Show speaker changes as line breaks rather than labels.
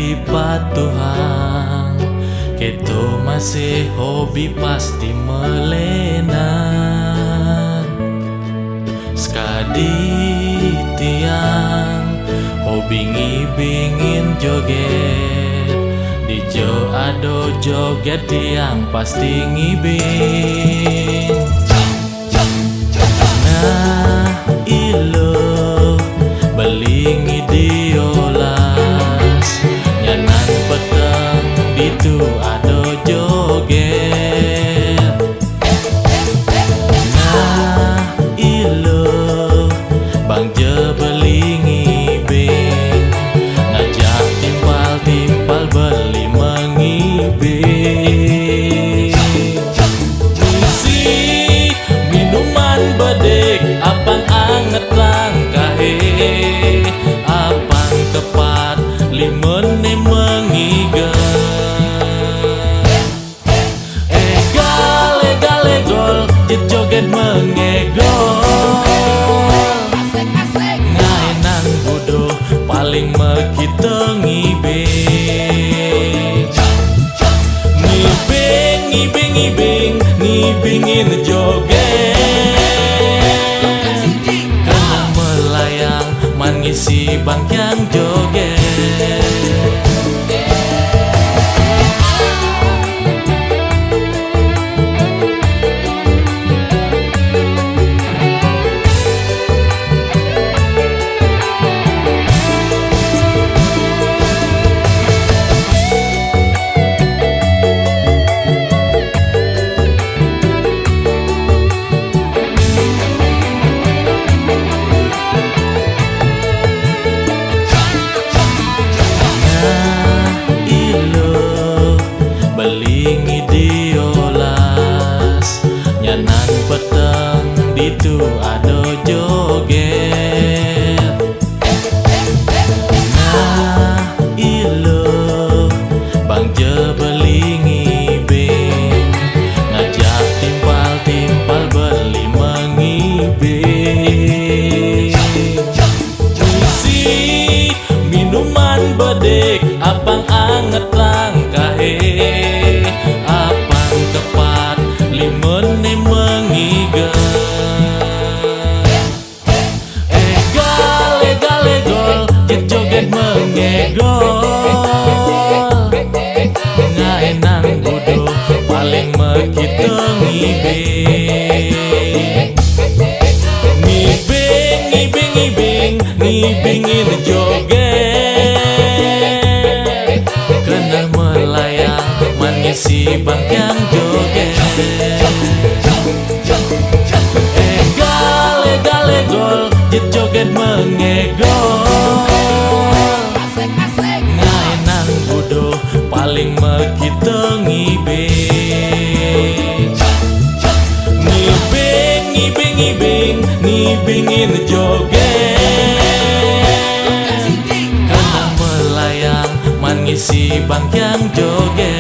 di patuhang, keto masih hobi pasti melenan. Sekadi tiang hobi ngibingin joget, di jo ado joget tiang pasti ngibing. Nah ilo belingi diolas, nyanan peteng ditu ado joget. Nah ilo bang je belingi bing, ngajak timpal-timpal beli mengibing. Isi minuman bedek apang anget langkahe, apang tepat limene mengigel. Egal-egal jet joget mengegol, ngaenang bodoh paling mekita ngibing. Ngibingin joget, kena melayang man ngisi bangkyang joget. Belingi diolas, nyanan peteng ditu ado joget. Nah ilo bang je belingi bing, ngajak timpal-timpal beli mengibing. Isi minuman bedek apang anget langkahe, apang tepat limene mengigel. Egal jet joget mengegol, ngaenang bodoh paling mekita ngibing. Ngibingin joget, kena melayang man ngisi bangkyang joget. Egal jet joget mengegol, ngaenang bodoh paling mekita ngibing. Ngibingin joget, kena melayang man ngisi bangkyang joget.